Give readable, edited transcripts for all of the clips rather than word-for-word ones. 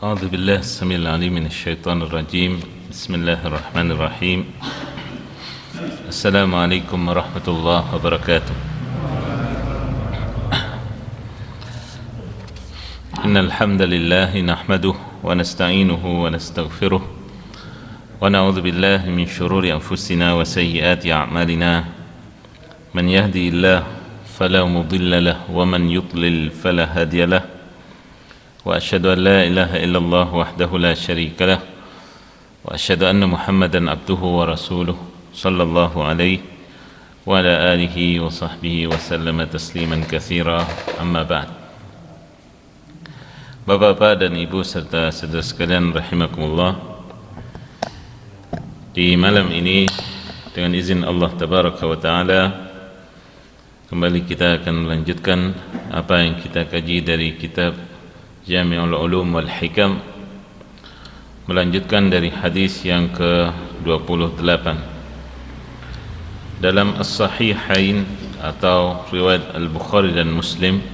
أعوذ بالله السميع العليم من الشيطان الرجيم. بسم الله الرحمن الرحيم. السلام عليكم ورحمة الله وبركاته. إن الحمد لله نحمده ونستعينه ونستغفره ونعوذ بالله من شرور أنفسنا وسيئات أعمالنا. من يهدي الله فلا مضل له ومن يضلل فلا هادي له. وأشهد أن لا إله إلا الله وحده لا شريك له وأشهد أن محمدا عبده ورسوله صلى الله عليه وعلى آله وصحبه وسلم تسليما كثيرا. أما بعد. Bapak-bapak dan ibu serta saudara sekalian rahimakumullah, di malam ini dengan izin Allah tabaraka wa taala kembali kita akan melanjutkan apa yang kita kaji dari kitab Jami'ul Ulum wal Hikam, melanjutkan dari hadis yang ke-28 dalam As-Sahihain atau riwayat Al-Bukhari dan Muslim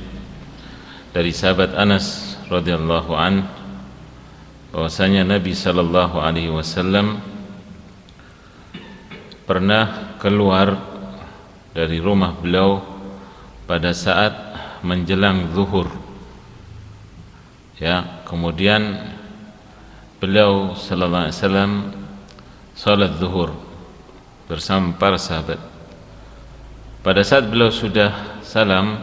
dari sahabat Anas radhiyallahu an, bahwasanya Nabi sallallahu alaihi wasallam pernah keluar dari rumah beliau pada saat menjelang zuhur. Ya, kemudian beliau sallallahu alaihi wasallam salat zuhur bersama para sahabat. Pada saat beliau sudah salam,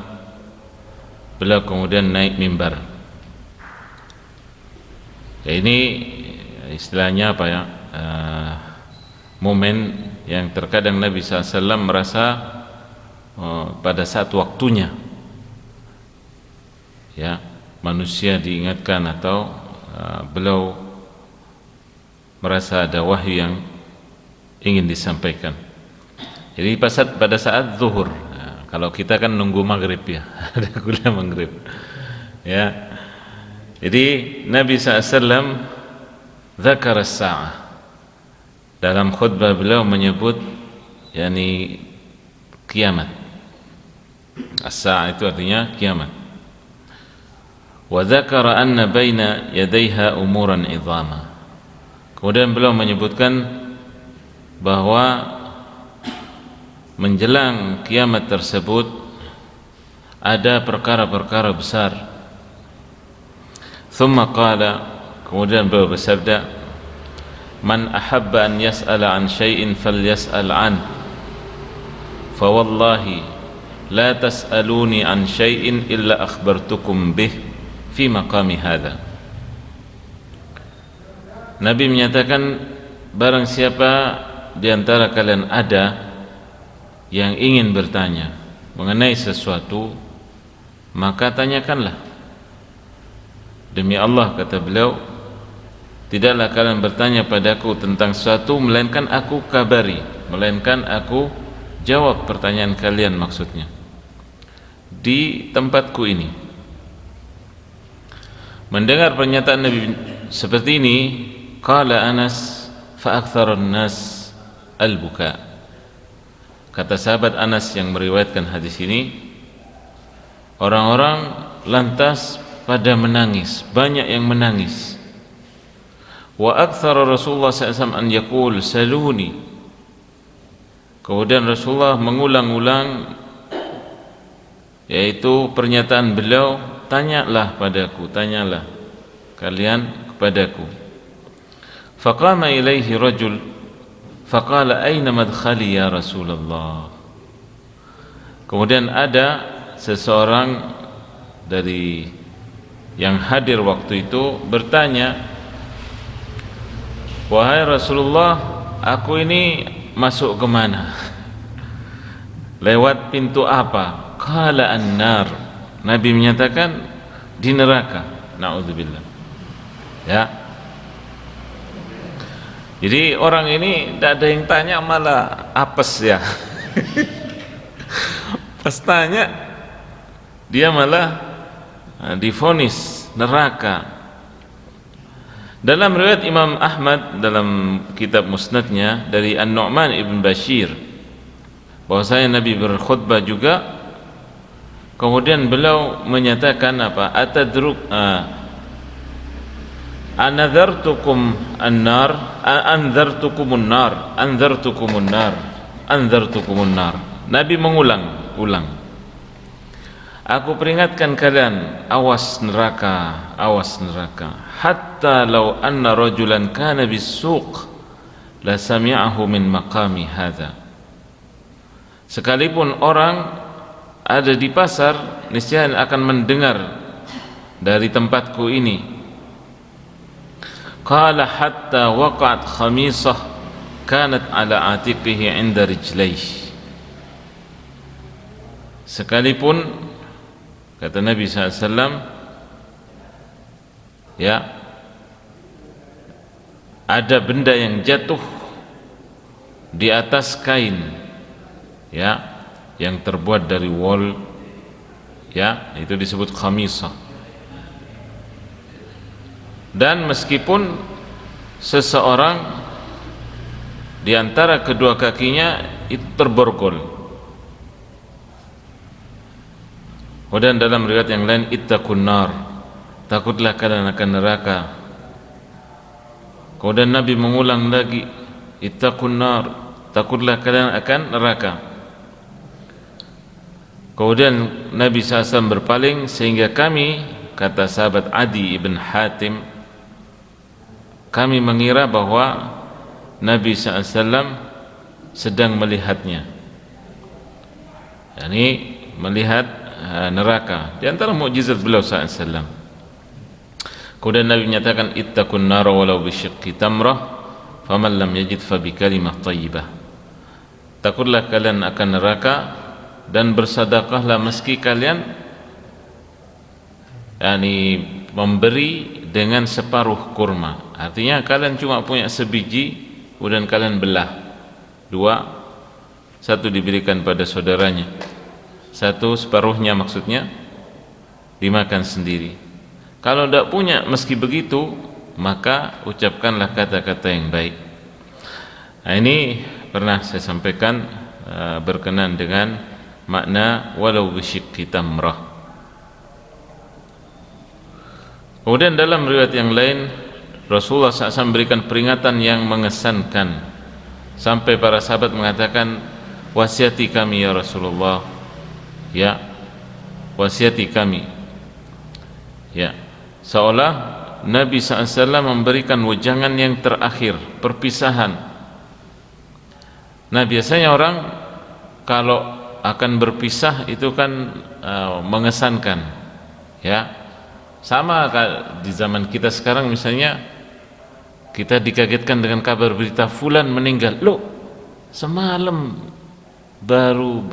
beliau kemudian naik mimbar. Ya, ini istilahnya apa ya? Momen yang terkadang Nabi SAW merasa pada saat waktunya, ya, manusia diingatkan atau beliau merasa ada wahyu yang ingin disampaikan. Jadi pada saat zuhur, kalau kita kan nunggu maghrib ya, ada kuliah maghrib, ya. Jadi Nabi SAW dzakara as-sa'ah, dalam khutbah beliau menyebut yakni kiamat. As-sa'ah itu artinya kiamat. Wa dzakara anna baina yadayha umuran idhama. Kemudian beliau menyebutkan bahwa menjelang kiamat tersebut ada perkara-perkara besar. Thumma qala, kemudian beliau bersabda, man ahabba an yas'ala an syai'in falyas'al an, fa wallahi la tas'aluni an syai'in illa akhbartukum bih fi maqami hadha. Nabi menyatakan, barang siapa di antara kalian ada yang ingin bertanya mengenai sesuatu, maka tanyakanlah. Demi Allah, kata beliau, tidaklah kalian bertanya padaku tentang sesuatu melainkan aku kabari, melainkan aku jawab pertanyaan kalian, maksudnya di tempatku ini. Mendengar pernyataan Nabi seperti ini, qala Anas fa aktsarun nas al-buka. Kata sahabat Anas yang meriwayatkan hadis ini, orang-orang lantas pada menangis, banyak yang menangis. Wa aktsara Rasulullah SAW an yaqul saluni. Kemudian Rasulullah mengulang-ulang, yaitu pernyataan beliau, tanyalah padaku, tanyalah kalian kepadaku. Faqama ilaihi rajul faqala aina madkhali ya Rasulullah. Kemudian ada seseorang dari yang hadir waktu itu bertanya, wahai Rasulullah, aku ini masuk ke mana? Lewat pintu apa? Qala an-nar. Nabi menyatakan di neraka. Na'udzubillah. Ya. Jadi orang ini tidak ada yang tanya, malah apes ya. Pas tanya, dia malah divonis neraka. Dalam riwayat Imam Ahmad dalam kitab Musnadnya dari An-Nu'man ibn Bashir, bahwasanya Nabi berkhutbah juga. Kemudian beliau menyatakan apa? Atadruk anadzartukum an-nar, anzartukumun nar, anzartukumun nar, anzartukumun nar. Nabi ulang. Aku peringatkan kalian, awas neraka, awas neraka. Hatta law anna rajulan kana bis-suq la sami'ahu min maqami hadza. Sekalipun orang ada di pasar, niscaya akan mendengar dari tempatku ini. Qala hatta waqa'at khamisah kanat ala atiqihi 'inda rijlaihi. Sekalipun, kata Nabi SAW, ya, ada benda yang jatuh di atas kain, ya, yang terbuat dari wol, ya, itu disebut khamisah. Dan meskipun seseorang di antara kedua kakinya itu terborgol. Kemudian dalam riwayat yang lain, ittaqun nar, takutlah kalian akan neraka. Kemudian Nabi mengulang lagi, ittaqun nar, takutlah kalian akan neraka. Kemudian Nabi SAW berpaling sehingga kami, kata sahabat Adi ibn Hatim, kami mengira bahwa Nabi SAW sedang melihatnya, yakni melihat neraka. Di antara mukjizat beliau SAW. Kemudian Nabi menyatakan, ittaqun nar walau bisyiqqi tamrah, faman lam yajid fa bi kalimah thayyibah. Takutlah kalian akan neraka dan bersedekahlah meski kalian, yakni memberi dengan separuh kurma. Artinya kalian cuma punya sebiji, kemudian kalian belah dua, satu diberikan pada saudaranya, satu separuhnya maksudnya dimakan sendiri. Kalau tidak punya, meski begitu, maka ucapkanlah kata-kata yang baik. Nah, ini pernah saya sampaikan berkenan dengan makna walau bisyiqqi tamrah. Kemudian dalam riwayat yang lain, Rasulullah SAW memberikan peringatan yang mengesankan sampai para sahabat mengatakan, wasiati kami ya Rasulullah, ya, wasiati kami, ya, seolah Nabi SAW memberikan wejangan yang terakhir, perpisahan. Nah, biasanya orang kalau akan berpisah itu kan mengesankan, ya. Sama di zaman kita sekarang, misalnya kita dikagetkan dengan kabar berita fulan meninggal. Loh, semalam baru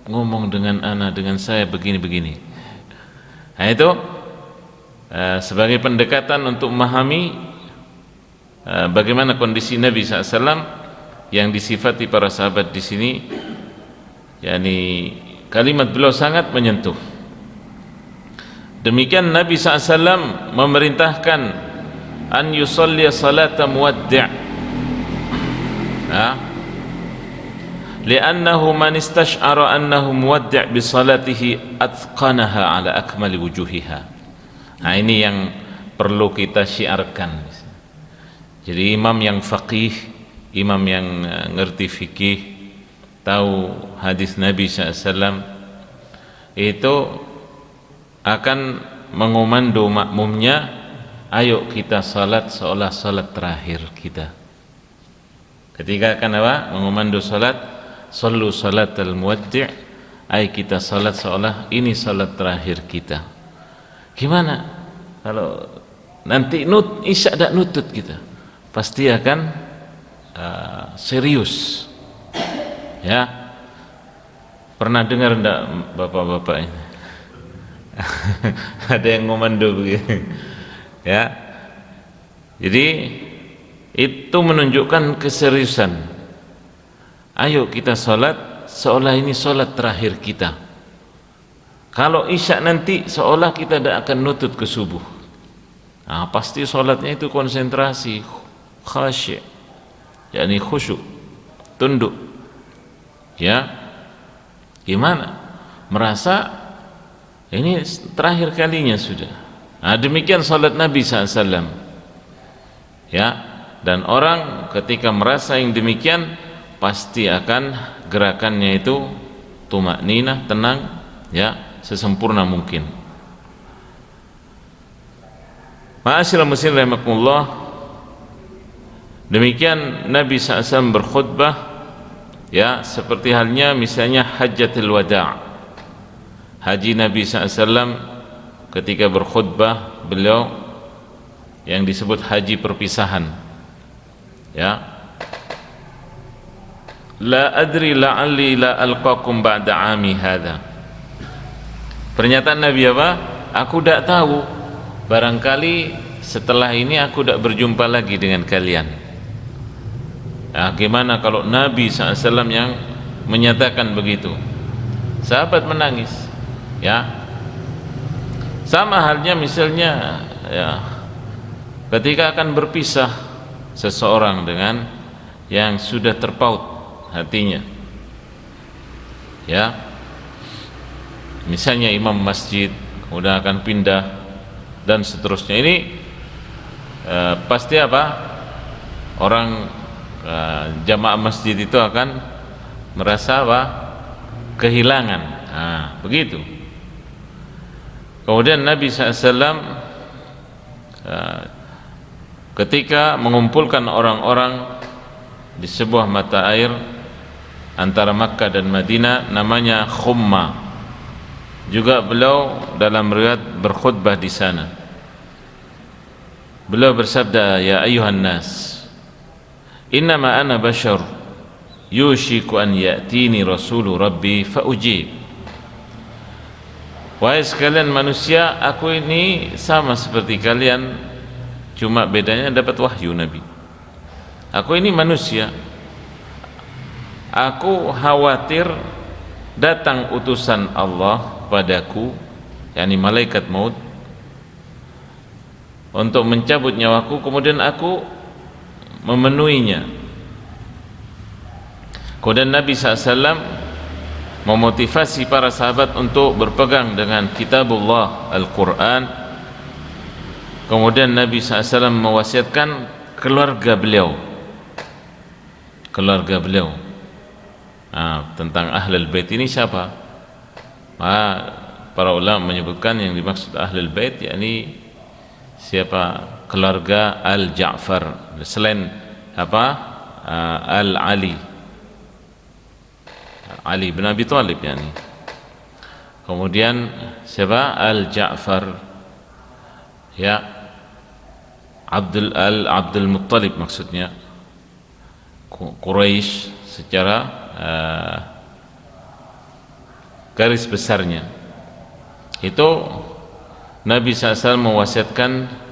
ngomong dengan ana, dengan saya begini-begini. Nah, itu sebagai pendekatan untuk memahami bagaimana kondisi Nabi SAW yang disifati para sahabat di sini, yakni kalimat beliau sangat menyentuh. Demikian Nabi SAW memerintahkan an yusalli salata muwaddi', li'annahu man istash'ara annahu muwaddi' bi salatihi atqanaha ala akmali wujuhiha. Nah, ini yang perlu kita syiarkan. Jadi imam yang faqih, imam yang ngerti fikih, tahu hadis Nabi SAW, itu akan mengomando makmumnya, ayo kita salat seolah salat terakhir kita. Ketika akan apa? Mengomando salat, sallu salatal muwaddi', ayo kita salat seolah ini salat terakhir kita. Gimana kalau nanti isya dak nutut kita? Pasti akan serius, ya. Pernah dengar enggak bapak-bapak ini? Ada yang ngomando begini, ya. Jadi itu menunjukkan keseriusan. Ayo kita sholat seolah ini sholat terakhir kita. Kalau isya nanti seolah kita tidak akan nutut ke subuh. Nah, pasti sholatnya itu konsentrasi, khasyi', yakni khusyuk, tunduk, ya. Gimana? Merasa ini terakhir kalinya sudah. Nah, demikian salat Nabi SAW. Ya, dan orang ketika merasa yang demikian pasti akan gerakannya itu tumakninah, tenang, ya, sesempurna mungkin. Ma'asyiral muslimin rahimakumullah, demikian Nabi SAW berkhutbah, ya, seperti halnya misalnya Hajjatul Wada'. Haji Nabi SAW ketika berkhutbah, beliau yang disebut haji perpisahan, ya, la adri la'alli la alqakum ba'da 'ami hadha. Pernyataan Nabi apa? Aku tidak tahu, barangkali setelah ini aku tidak berjumpa lagi dengan kalian. Nah, gimana kalau Nabi SAW yang menyatakan begitu? Sahabat menangis, ya. Sama halnya misalnya, ya, ketika akan berpisah seseorang dengan yang sudah terpaut hatinya, ya, misalnya imam masjid udah akan pindah dan seterusnya, ini pasti apa, orang jamaah masjid itu akan merasa apa, kehilangan. Nah, begitu. Kemudian Nabi SAW ketika mengumpulkan orang-orang di sebuah mata air antara Makkah dan Madinah, namanya Khumma, juga beliau dalam riwayat berkhutbah di sana. Beliau bersabda, ya ayuhan nas, innama ana bashar yushiku an ya'tini rasulu rabbi fa'ujib. Wahai sekalian manusia, aku ini sama seperti kalian, cuma bedanya dapat wahyu Nabi. Aku ini manusia, aku khawatir datang utusan Allah padaku, yakni malaikat maut, untuk mencabut nyawaku, kemudian aku memenuhinya. Kemudian Nabi SAW memotivasi para sahabat untuk berpegang dengan kitabullah Al-Quran. Kemudian Nabi SAW mewasiatkan keluarga beliau, tentang Ahlul Bait ini siapa? Para ulama menyebutkan yang dimaksud Ahlul Bait yakni siapa? Keluarga Al-Ja'far, selain apa? Al-Ali, Ali bin Abi Thalib yakni. Kemudian siapa? Al-Ja'far, ya, Abdul Muttalib maksudnya, Quraisy secara garis besarnya. Itu Nabi SAW mewasiatkan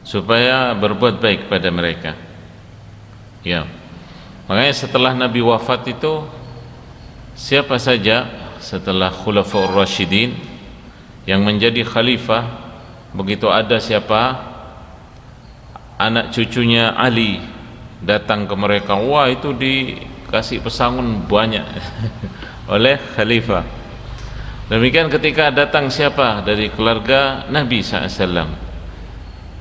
supaya berbuat baik pada mereka, ya. Makanya setelah Nabi wafat itu, siapa saja setelah Khulafaur Rasyidin yang menjadi khalifah, begitu ada siapa anak cucunya Ali datang ke mereka, wah itu dikasih pesangon banyak oleh khalifah. Demikian ketika datang siapa dari keluarga Nabi SAW,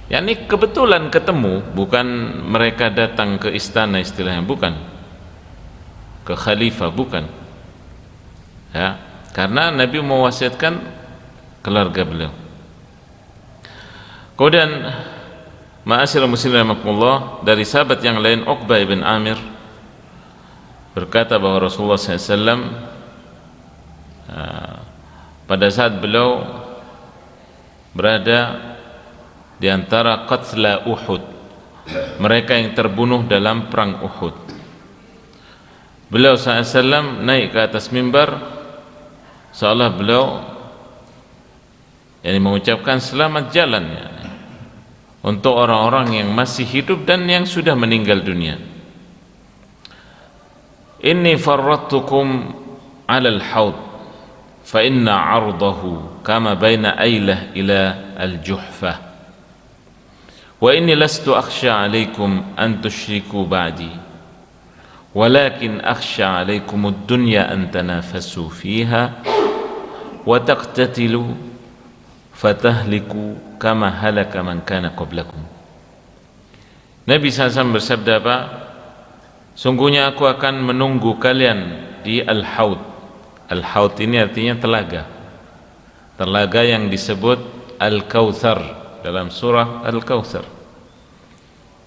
yakni kebetulan ketemu, bukan mereka datang ke istana istilahnya, bukan ke khalifah, bukan, ya, karena Nabi mewasiatkan keluarga beliau. Kemudian ma'asyiral muslimin rahimakumullah, dari sahabat yang lain, Uqbah bin Amir berkata bahwa Rasulullah SAW pada saat beliau berada di antara qatla Uhud, mereka yang terbunuh dalam perang Uhud, beliau SAW naik ke atas mimbar seolah beliau mengucapkan selamat jalan, untuk orang-orang yang masih hidup dan yang sudah meninggal dunia. Inni farrattukum 'alal haud fa inna 'ardahu kama baina Ailah ila al-Juhfah wa inni lastu akhsha 'alaikum an tusyriku ba'di walakin akhsha 'alaikum ad-dunya an tanafasu fiha wa taqtatilu fatahliku kama halaka man kana qablakum. Nabi SAW bersabda apa? Sungguhnya aku akan menunggu kalian di Al-Haud. Al-Haud ini artinya telaga. Telaga yang disebut Al-Kautsar dalam surah Al-Kautsar.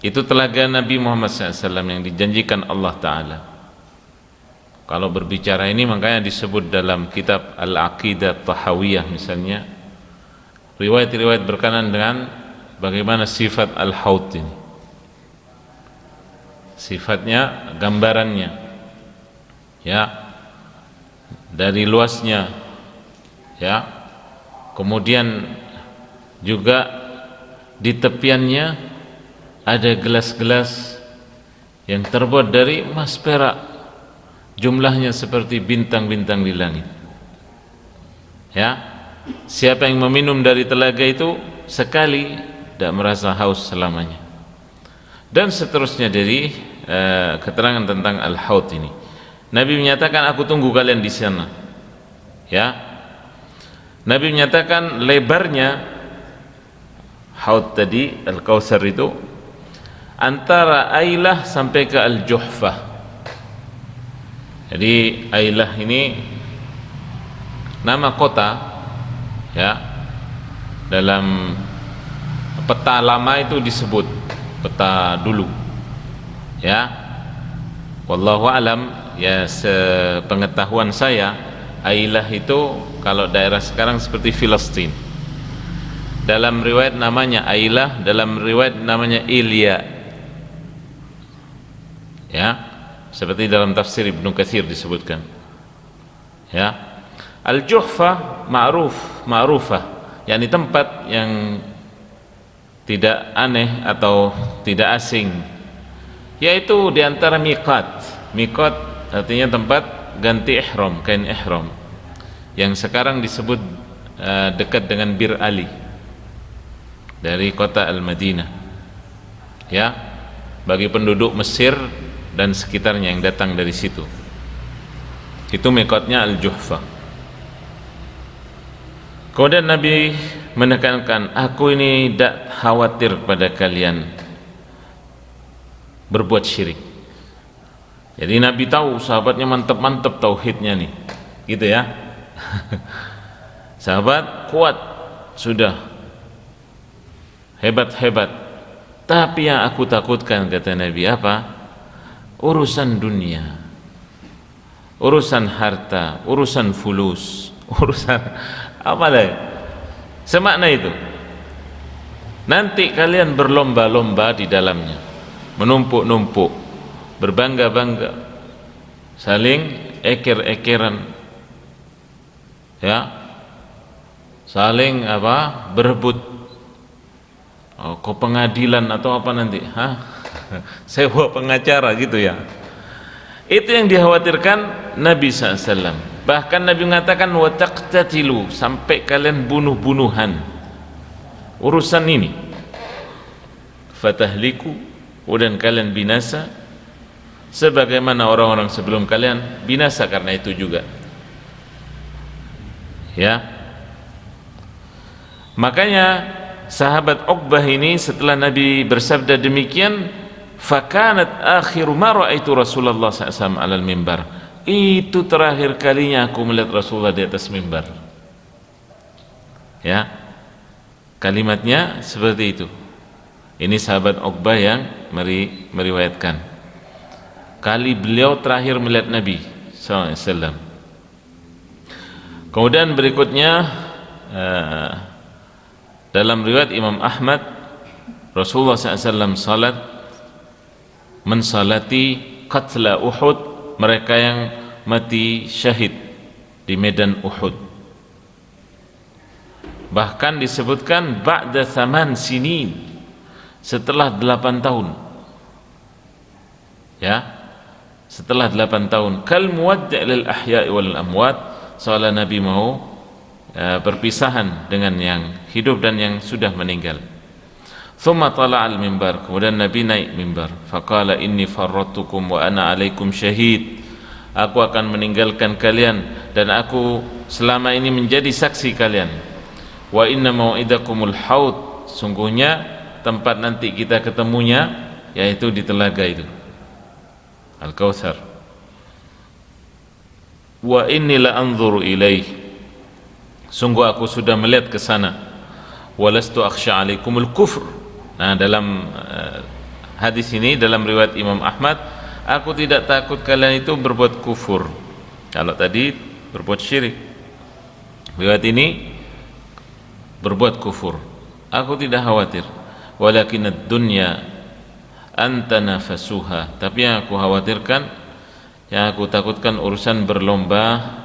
Itu telaga Nabi Muhammad SAW yang dijanjikan Allah Ta'ala. Kalau berbicara ini makanya disebut dalam kitab Al-Aqidah Tahawiyah misalnya, riwayat-riwayat berkenaan dengan bagaimana sifat Al-Haud ini, sifatnya, gambarannya, ya, dari luasnya, ya, kemudian juga di tepiannya ada gelas-gelas yang terbuat dari emas perak, jumlahnya seperti bintang-bintang di langit. Ya, siapa yang meminum dari telaga itu sekali tidak merasa haus selamanya. Dan seterusnya dari keterangan tentang Al-Haud ini. Nabi menyatakan aku tunggu kalian di sana. Ya. Nabi menyatakan lebarnya Haud tadi, Al-Kautsar itu antara Ailah sampai ke Al-Juhfah. Jadi Ailah ini nama kota, ya, dalam peta lama itu disebut peta dulu, ya. Wallahu alam, ya, sepengetahuan saya Ailah itu kalau daerah sekarang seperti Filistin. Dalam riwayat namanya Ailah, dalam riwayat namanya Ilya, ya, seperti dalam tafsir Ibnu Katsir disebutkan, ya. Al-Juhfah ma'rufah, yakni tempat yang tidak aneh atau tidak asing, yaitu diantara miqat. Miqat artinya tempat ganti ihram, kain ihram, yang sekarang disebut dekat dengan Bir Ali dari kota Al-Madinah, ya, bagi penduduk Mesir dan sekitarnya yang datang dari situ. Itu miqatnya Al-Juhfah. Kemudian Nabi menekankan, aku ini tidak khawatir pada kalian berbuat syirik. Jadi Nabi tahu sahabatnya mantap-mantap tauhidnya nih, gitu ya. Sahabat kuat, sudah hebat-hebat. Tapi yang aku takutkan, kata Nabi, apa? Urusan dunia, urusan harta, urusan fulus, urusan apa lagi? Semakna itu. Nanti kalian berlomba-lomba di dalamnya, menumpuk-numpuk, berbangga-bangga, saling eker-ekeran, ya, saling apa? Berebut. Oh, kok pengadilan atau apa nanti? Hah? Sewa pengacara gitu ya. Itu yang dikhawatirkan Nabi SAW. Bahkan Nabi mengatakan wa taqtatilu, sampai kalian bunuh-bunuhan. Urusan ini fatahliku, dan kalian binasa sebagaimana orang-orang sebelum kalian binasa karena itu juga. Ya. Makanya sahabat Uqbah ini setelah Nabi bersabda demikian, fakanat akhiru ma ra'aitu Rasulullah SAW alal mimbar, itu terakhir kalinya aku melihat Rasulullah di atas mimbar. Ya, kalimatnya seperti itu. Ini sahabat Uqbah yang meriwayatkan kali beliau terakhir melihat Nabi SAW. Kemudian berikutnya dalam riwayat Imam Ahmad, Rasulullah SAW salat mensalati qatla Uhud, mereka yang mati syahid di medan Uhud. Bahkan disebutkan ba'da 8 sinin, setelah 8 tahun, ya, setelah 8 tahun. Kal muwaddi' lil ahya'i wal amwat, seolah Nabi mau perpisahan dengan yang hidup dan yang sudah meninggal. Thumma tala'al mimbar, kemudian Nabi naik mimbar. Faqala inni farratukum wa ana alaikum syahid, aku akan meninggalkan kalian dan aku selama ini menjadi saksi kalian. Wa inna mau'idakumul haud, sungguhnya tempat nanti kita ketemunya yaitu di telaga itu Al-Kautsar. Wa inni la anzuru ilaih, sungguh aku sudah melihat ke sana. Walastu akhsha alaikumul kufr. Nah, dalam hadis ini, dalam riwayat Imam Ahmad, aku tidak takut kalian itu berbuat kufur. Kalau tadi berbuat syirik, riwayat ini berbuat kufur, aku tidak khawatir. Walakin ad-dunya anta nafasuha, tapi yang aku khawatirkan, yang aku takutkan urusan berlomba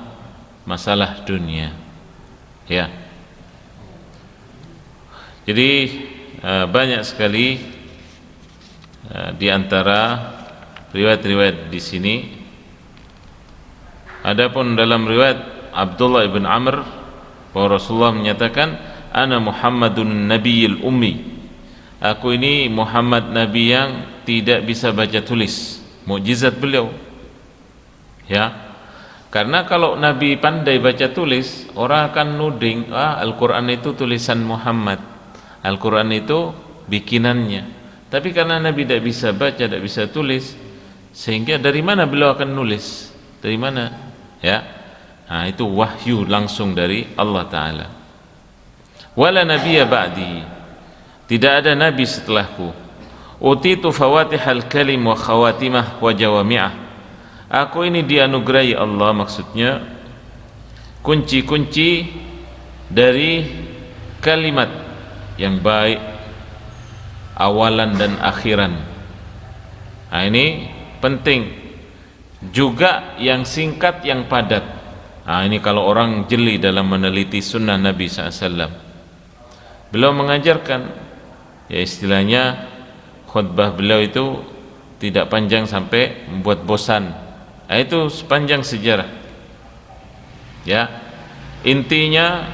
masalah dunia. Ya. Jadi banyak sekali di antara riwayat-riwayat di sini. Adapun dalam riwayat Abdullah ibn Amr bahwa Rasulullah menyatakan, ana Muhammadun Nabiyil Ummi, aku ini Muhammad Nabi yang tidak bisa baca tulis. Mukjizat beliau, ya. Karena kalau Nabi pandai baca tulis, orang akan nuding, Al-Quran itu tulisan Muhammad, Al-Quran itu bikinannya. Tapi karena Nabi tidak bisa baca, tidak bisa tulis, sehingga dari mana beliau akan nulis? Dari mana? Ya, nah, itu wahyu langsung dari Allah Ta'ala. Wala nabiyya ba'di, tidak ada nabi setelahku. Utitu fawatihal kalim wa khawatimah wa jawami'ah, aku ini dianugerahi Allah, maksudnya kunci-kunci dari kalimat yang baik, awalan dan akhiran. Nah, ini penting. Juga yang singkat, yang padat. Nah, ini kalau orang jeli dalam meneliti sunnah Nabi SAW. Beliau mengajarkan, ya istilahnya khutbah beliau itu tidak panjang sampai membuat bosan. Nah, itu sepanjang sejarah. Ya, intinya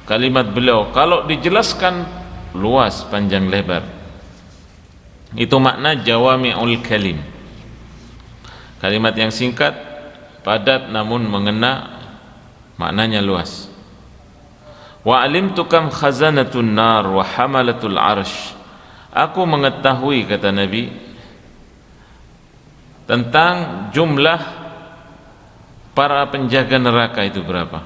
kalimat beliau kalau dijelaskan luas, panjang lebar. Itu makna jawami'ul kalim. Kalimat yang singkat, padat, namun mengena, maknanya luas. Wa alimtu kam khazanatun nar wa hamalatul arsh, aku mengetahui, kata Nabi, tentang jumlah para penjaga neraka itu berapa,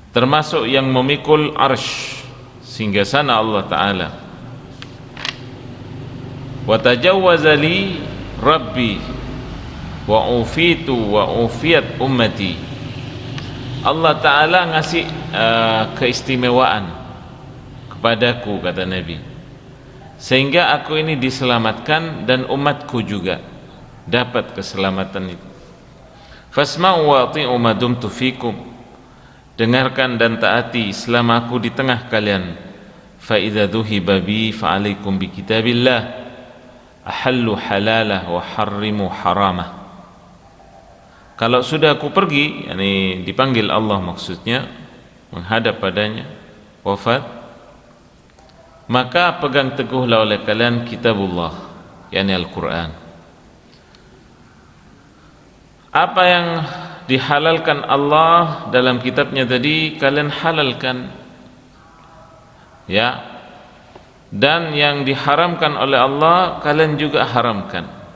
termasuk yang memikul arsh, singgasana Allah Ta'ala. Wa tajawwaza li rabbi wa ufitu wa ufiyat ummati, Allah Ta'ala ngasih keistimewaan kepadaku, kata Nabi, sehingga aku ini diselamatkan dan umatku juga dapat keselamatan itu. Fasma'u wa ati'u ma dumtu fikum, dengarkan dan taati selama aku di tengah kalian. Fa idza dhuhiba bi fa alaikum bi kitabillah ahallu halalah wa harrimu haramah. Kalau sudah aku pergi, yakni dipanggil Allah, maksudnya menghadap padanya, wafat, maka pegang teguhlah oleh kalian kitabullah, yakni Al-Quran. Apa yang dihalalkan Allah dalam kitabnya tadi, kalian halalkan, ya. Dan yang diharamkan oleh Allah, kalian juga haramkan.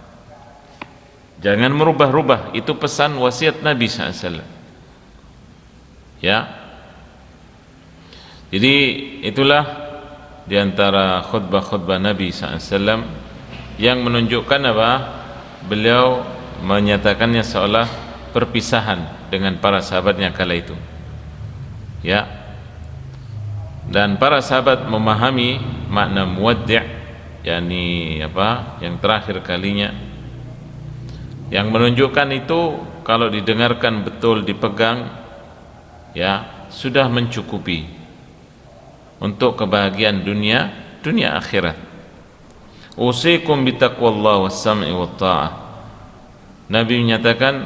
Jangan merubah-rubah, itu pesan wasiat Nabi SAW. Ya. Jadi itulah diantara khutbah-khutbah Nabi SAW yang menunjukkan apa? Beliau menyatakannya seolah perpisahan dengan para sahabatnya kala itu. Ya. Dan para sahabat memahami makna muwaddi', yakni apa? Yang terakhir kalinya. Yang menunjukkan itu kalau didengarkan betul, dipegang, ya sudah mencukupi untuk kebahagiaan dunia akhirat. Usikum bitaqwallah was-sam'i wat-ta'ah. Nabi menyatakan,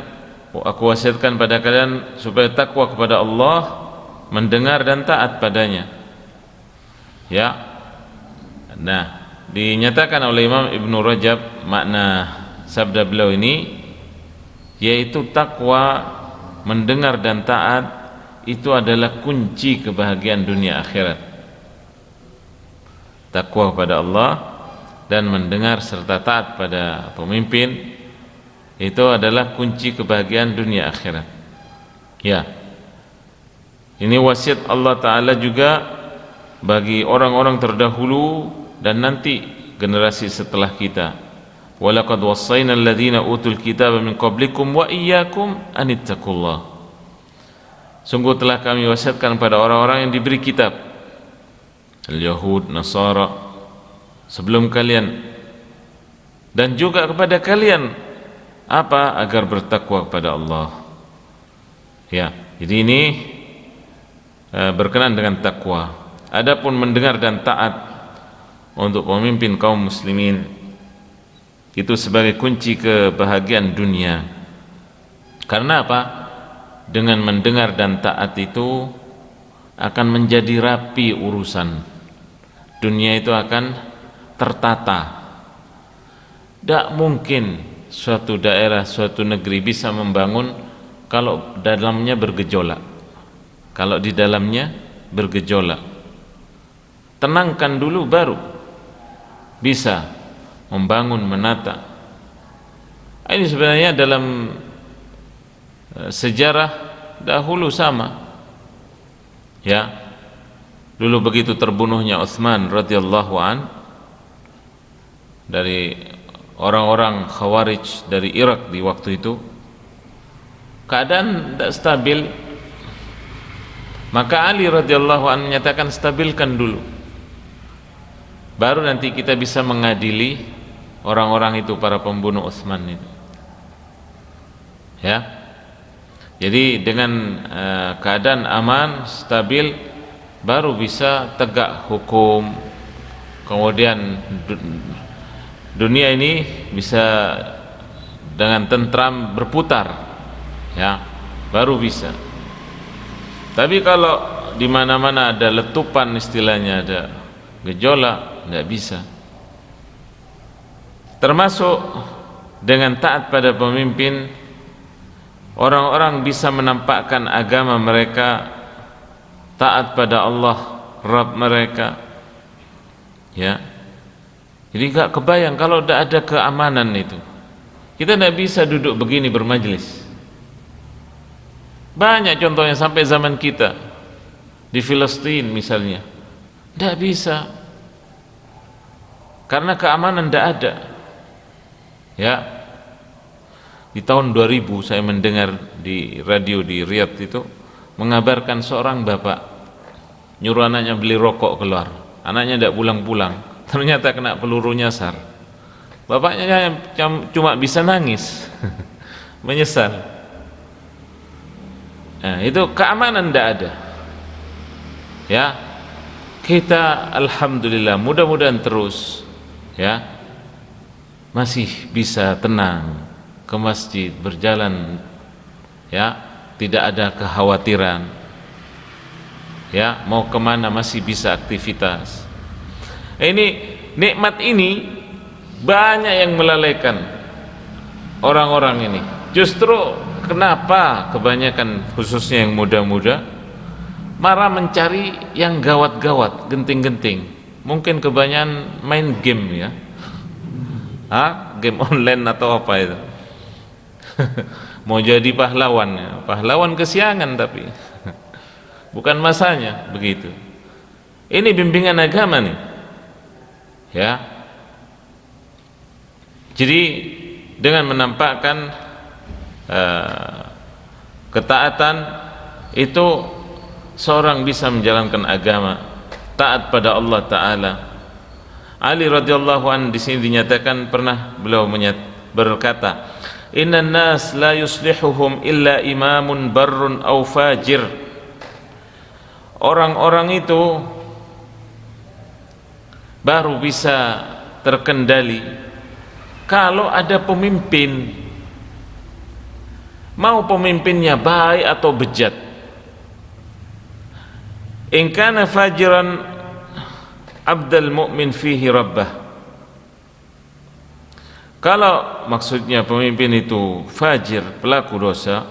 aku wasiatkan pada kalian supaya takwa kepada Allah, mendengar dan taat padanya. Ya. Nah, dinyatakan oleh Imam Ibnu Rajab makna sabda beliau ini, yaitu takwa, mendengar dan taat, itu adalah kunci kebahagiaan dunia akhirat. Takwa kepada Allah, dan mendengar serta taat pada pemimpin itu adalah kunci kebahagiaan dunia akhirat. Ya, ini wasiat Allah Ta'ala juga bagi orang-orang terdahulu dan nanti generasi setelah kita. Walaqad wassayna alladhina utul kitaba min qablikum wa iyyakum an ittaqullah. Sungguh telah kami wasiatkan pada orang-orang yang diberi kitab, al-Yahud, Nasara, sebelum kalian, dan juga kepada kalian, apa? Agar bertakwa kepada Allah. Ya, jadi ini berkenan dengan takwa. Adapun mendengar dan taat untuk pemimpin kaum muslimin itu sebagai kunci kebahagiaan dunia. Karena apa? Dengan mendengar dan taat itu akan menjadi rapi urusan. Dunia itu akan tertata. Tidak mungkin suatu daerah, suatu negeri bisa membangun kalau dalamnya bergejolak. Kalau di dalamnya bergejolak, tenangkan dulu baru bisa membangun, menata. Ini sebenarnya dalam sejarah dahulu sama. Ya, dulu begitu terbunuhnya Utsman radhiyallahu an dari orang-orang Khawarij dari Irak di waktu itu, keadaan tidak stabil. Maka Ali radhiyallahu an menyatakan, stabilkan dulu, baru nanti kita bisa mengadili orang-orang itu, para pembunuh Utsman itu. Ya, jadi dengan keadaan aman, stabil, baru bisa tegak hukum. Kemudian dunia ini bisa dengan tentram berputar, ya, baru bisa. Tapi kalau di mana-mana ada letupan, istilahnya ada gejolak, tidak bisa. Termasuk dengan taat pada pemimpin, orang-orang bisa menampakkan agama mereka, taat pada Allah Rabb mereka. Ya, jadi gak kebayang kalau tidak ada keamanan itu, kita tidak bisa duduk begini bermajlis. Banyak contohnya sampai zaman kita di Filistin misalnya, tidak bisa karena keamanan tidak ada. Ya, di tahun 2000 saya mendengar di radio di Riyadh itu mengabarkan seorang bapak nyuruh anaknya beli rokok keluar, anaknya tidak pulang-pulang, ternyata kena peluru nyasar. Bapaknya cuma bisa nangis menyesal. Nah, itu keamanan tidak ada. Ya, kita alhamdulillah, mudah-mudahan terus, ya, masih bisa tenang ke masjid, berjalan, ya, tidak ada kekhawatiran. Ya, mau kemana masih bisa aktivitas. Ini nikmat ini banyak yang melalaikan orang-orang ini. Justru kenapa kebanyakan, khususnya yang muda-muda, marah mencari yang gawat-gawat, genting-genting. Mungkin kebanyakan main game, ya, game online atau apa itu. Mau jadi pahlawan, ya. Pahlawan kesiangan, tapi bukan masanya begitu. Ini bimbingan agama nih, ya. Jadi dengan menampakkan ketaatan itu, seorang bisa menjalankan agama, taat pada Allah Ta'ala. Ali radhiyallahu an di sini dinyatakan, pernah beliau berkata, innan nas la yuslihuhum illa imamun barrun aw fajir. Orang-orang itu baru bisa terkendali kalau ada pemimpin, mau pemimpinnya baik atau bejat. In kana fajiran abdal mu'min fihi rabbah. Kalau maksudnya pemimpin itu fajir, pelaku dosa,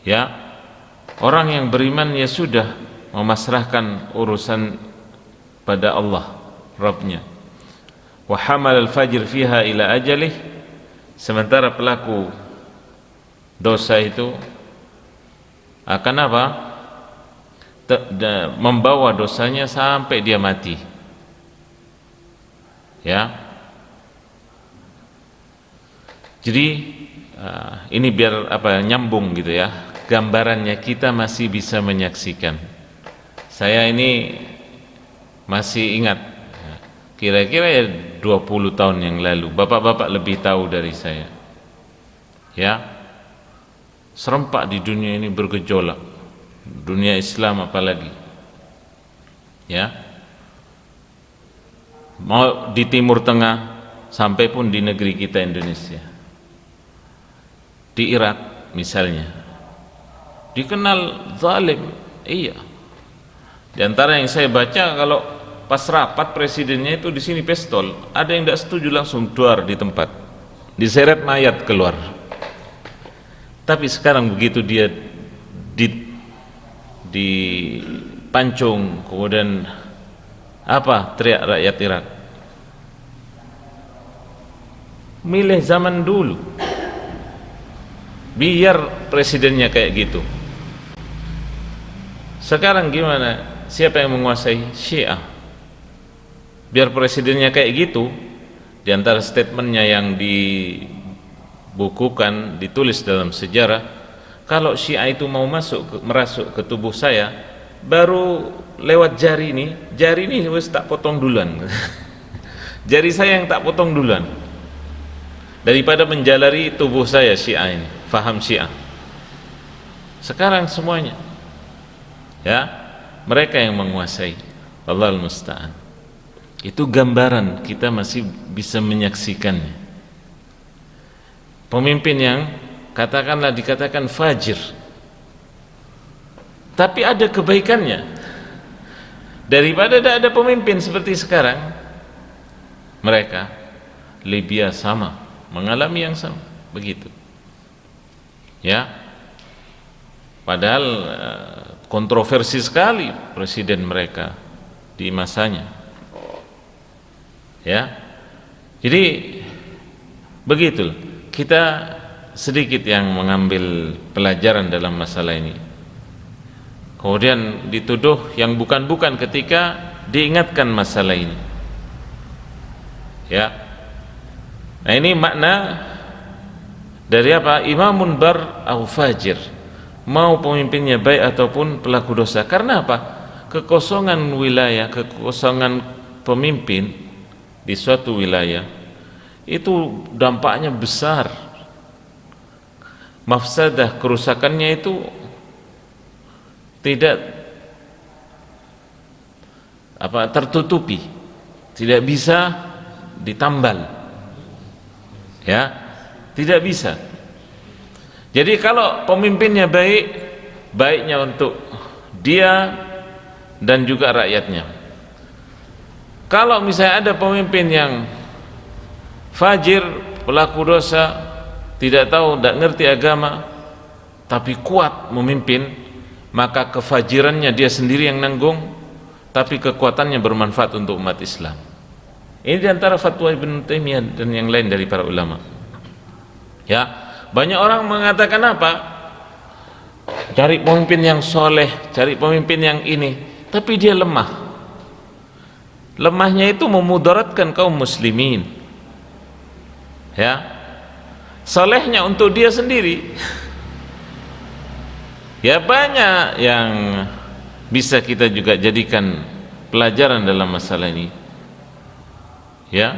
ya, orang yang beriman ya sudah memasrahkan urusan pada Allah Rabbnya. wa hamal al-fajr fiha ila ajalih, sementara pelaku dosa itu akan apa? Membawa dosanya sampai dia mati. Ya. Jadi ini biar apa, nyambung gitu ya. Gambarannya kita masih bisa menyaksikan. Saya ini masih ingat, kira-kira ya 20 tahun yang lalu, bapak-bapak lebih tahu dari saya. Ya. Serempak di dunia ini bergejolak. Dunia Islam apalagi. Ya. Mau di Timur Tengah sampai pun di negeri kita Indonesia. Di Irak misalnya, dikenal zalim. Iya. Di antara yang saya baca, kalau pas rapat presidennya itu di sini pistol, ada yang tidak setuju langsung duar di tempat, diseret mayat keluar. Tapi sekarang begitu dia dipancung, kemudian apa teriak rakyat Irak? Milih zaman dulu, biar presidennya kayak gitu. Sekarang gimana? Siapa yang menguasai? Syiah. Biar presidennya kayak gitu. Di antara statementnya yang dibukukan, ditulis dalam sejarah, kalau Syiah itu mau merasuk ke tubuh saya, baru lewat jari ini wis tak potong duluan. Jari saya yang tak potong duluan, daripada menjalari tubuh saya Syiah ini. Faham Syiah. Sekarang semuanya, ya, mereka yang menguasai. Wallahul musta'an. Itu gambaran, kita masih bisa menyaksikannya. Pemimpin yang dikatakan fajir, tapi ada kebaikannya. Daripada tidak ada pemimpin seperti sekarang. Mereka, Libya sama, mengalami yang sama, begitu. Ya. Padahal kontroversi sekali presiden mereka di masanya. Ya. Jadi begitu. Kita sedikit yang mengambil pelajaran dalam masalah ini. Kemudian dituduh yang bukan-bukan ketika diingatkan masalah ini. Ya. Nah, ini makna dari apa? Imamun bar au fajir. Mau pemimpinnya baik ataupun pelaku dosa. Karena apa? Kekosongan wilayah, kekosongan pemimpin di suatu wilayah itu dampaknya besar. Mafsadah, kerusakannya itu tidak tertutupi, tidak bisa ditambal. Ya, tidak bisa. Jadi kalau pemimpinnya baik, baiknya untuk dia dan juga rakyatnya. Kalau misalnya ada pemimpin yang fajir, pelaku dosa, tidak tahu, tidak ngerti agama, tapi kuat memimpin, maka kefajirannya dia sendiri yang nanggung, tapi kekuatannya bermanfaat untuk umat Islam. Ini diantara fatwa Ibnu Taimiyah dan yang lain dari para ulama. Ya, banyak orang mengatakan apa? Cari pemimpin yang soleh, cari pemimpin yang ini, tapi dia lemah. Lemahnya itu memudaratkan kaum muslimin. Ya, solehnya untuk dia sendiri. Ya, banyak yang bisa kita juga jadikan pelajaran dalam masalah ini. Ya,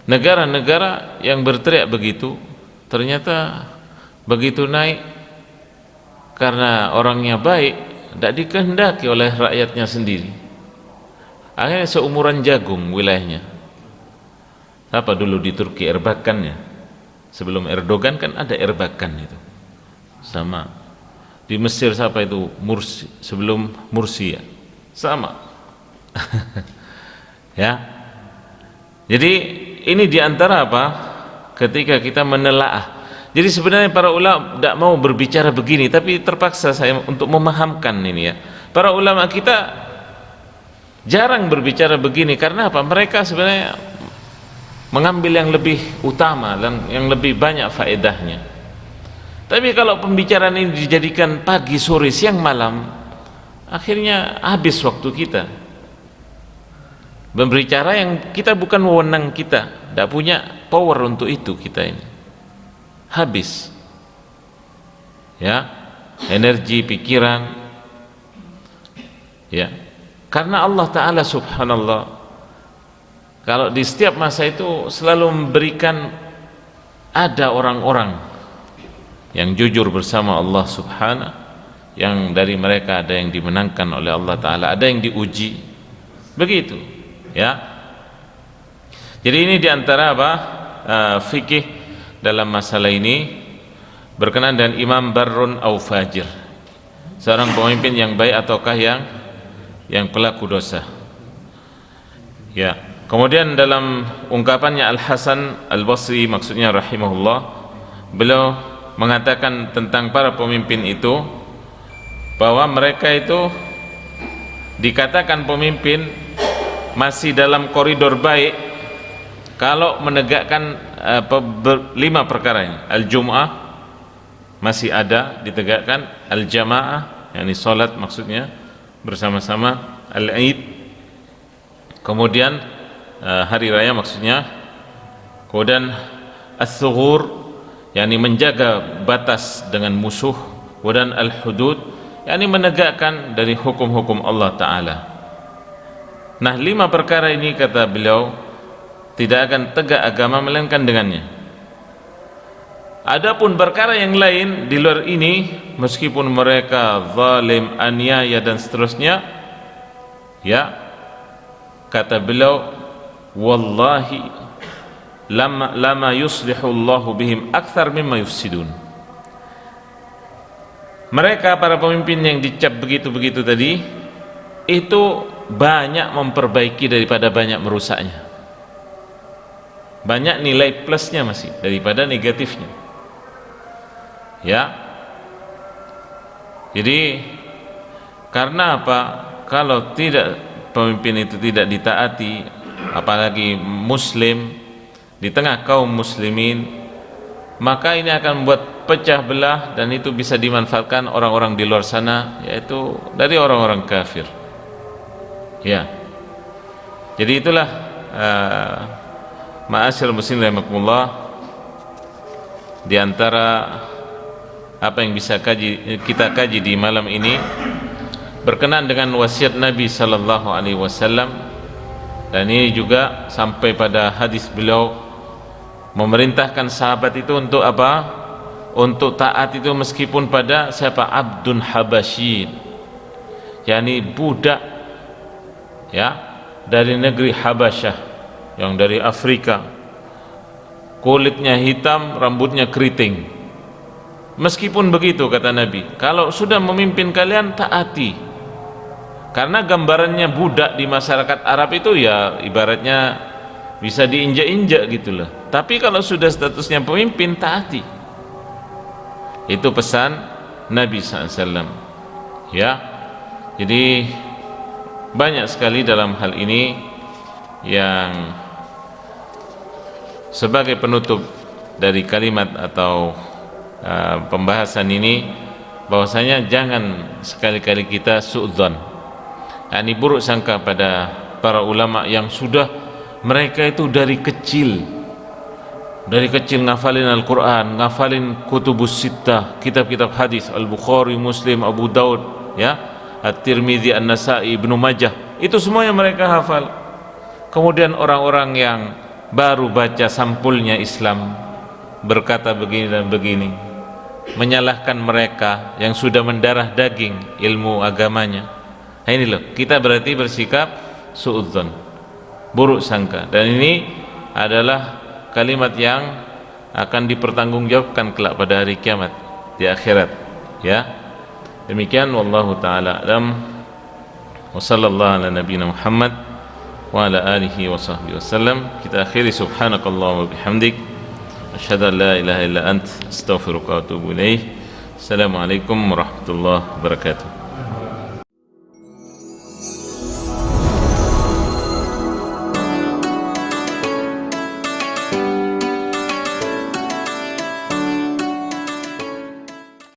negara-negara yang berteriak begitu ternyata begitu naik karena orangnya baik, tidak dikehendaki oleh rakyatnya sendiri. Akhirnya seumuran jagung wilayahnya. Apa dulu di Turki Erbakan ya, sebelum Erdogan kan ada Erbakan itu, sama di Mesir siapa itu Mursi, sebelum Mursi ya, sama. Ya, jadi ini diantara apa? Ketika kita menelaah. Jadi sebenarnya para ulama tidak mau berbicara begini, tapi terpaksa saya untuk memahamkan ini ya. Para ulama kita jarang berbicara begini. Karena apa? Mereka sebenarnya mengambil yang lebih utama, yang lebih banyak faedahnya. Tapi kalau pembicaraan ini dijadikan pagi, sore, siang, malam, akhirnya habis waktu kita berbicara yang kita bukan wewenang kita, tidak punya power untuk itu. Kita ini habis, ya, energi, pikiran, ya, karena Allah Ta'ala subhanallah kalau di setiap masa itu selalu memberikan, ada orang-orang yang jujur bersama Allah subhanahu, yang dari mereka ada yang dimenangkan oleh Allah Ta'ala, ada yang diuji, begitu, ya. Jadi ini diantara apa fikih dalam masalah ini berkenaan dengan imam barrun au fajir, seorang pemimpin yang baik ataukah yang pelaku dosa, ya. Kemudian dalam ungkapannya Al-Hasan Al-Basri, maksudnya rahimahullah, beliau mengatakan tentang para pemimpin itu bahwa mereka itu dikatakan pemimpin masih dalam koridor baik kalau menegakkan 5 perkara ini. Al-Jum'ah masih ada ditegakkan, Al-Jamaah yakni salat maksudnya bersama-sama, Al-Aid, kemudian hari raya maksudnya, kemudian As-Sughur yakni menjaga batas dengan musuh, kemudian Al-Hudud yakni menegakkan dari hukum-hukum Allah Ta'ala. Nah, 5 perkara ini kata beliau tidak akan tegak agama melainkan dengannya. Adapun perkara yang lain di luar ini, meskipun mereka zalim, aniaya dan seterusnya, ya, kata beliau, wallahi lama yuslihullahu bihim akthar mimma yufsidun. Mereka para pemimpin yang dicap begitu-begitu tadi itu banyak memperbaiki daripada banyak merusaknya, banyak nilai plusnya masih daripada negatifnya, ya. Jadi karena apa? Kalau tidak, pemimpin itu tidak ditaati, apalagi muslim di tengah kaum muslimin, maka ini akan membuat pecah belah, dan itu bisa dimanfaatkan orang-orang di luar sana, yaitu dari orang-orang kafir, ya. Jadi itulah ma'asyiral muslimin rahimakumullah, di antara apa yang bisa kita kaji di malam ini berkenaan dengan wasiat Nabi sallallahu alaihi wasallam, dan ini juga sampai pada hadis beliau memerintahkan sahabat itu untuk apa? Untuk taat itu meskipun pada siapa? Abdun Habasyi, yakni budak, ya, dari negeri Habasyah, yang dari Afrika, kulitnya hitam, rambutnya keriting. Meskipun begitu kata Nabi, kalau sudah memimpin kalian taati, karena gambarannya budak di masyarakat Arab itu ya ibaratnya bisa diinjak-injak gitulah. Tapi kalau sudah statusnya pemimpin, taati. Itu pesan Nabi SAW, ya. Jadi banyak sekali dalam hal ini yang sebagai penutup dari kalimat atau pembahasan ini, bahwasanya jangan sekali-kali kita su'dzon, yakni buruk sangka pada para ulama yang sudah mereka itu dari kecil ngafalin Al-Quran, ngafalin kutubus sittah, kitab-kitab hadis, Al-Bukhari, Muslim, Abu Daud, ya, At-Tirmidzi, An-Nasai, Ibnu Majah, itu semuanya mereka hafal. Kemudian orang-orang yang baru baca sampulnya Islam berkata begini dan begini, menyalahkan mereka yang sudah mendarah daging ilmu agamanya. Nah ini loh, kita berarti bersikap su'udzon, buruk sangka, dan ini adalah kalimat yang akan dipertanggungjawabkan kelak pada hari kiamat di akhirat, ya. Demikian, wallahu taala alam, wa sallallahu ala nabiyina Muhammad wa ala alihi wa sahbihi wasallam. Kita akhiri, subhanakallah wa bihamdik, asyhadu an la ilaha illa ant, astaghfiruka wa atubu ilaih. Assalamualaikum warahmatullahi wabarakatuh.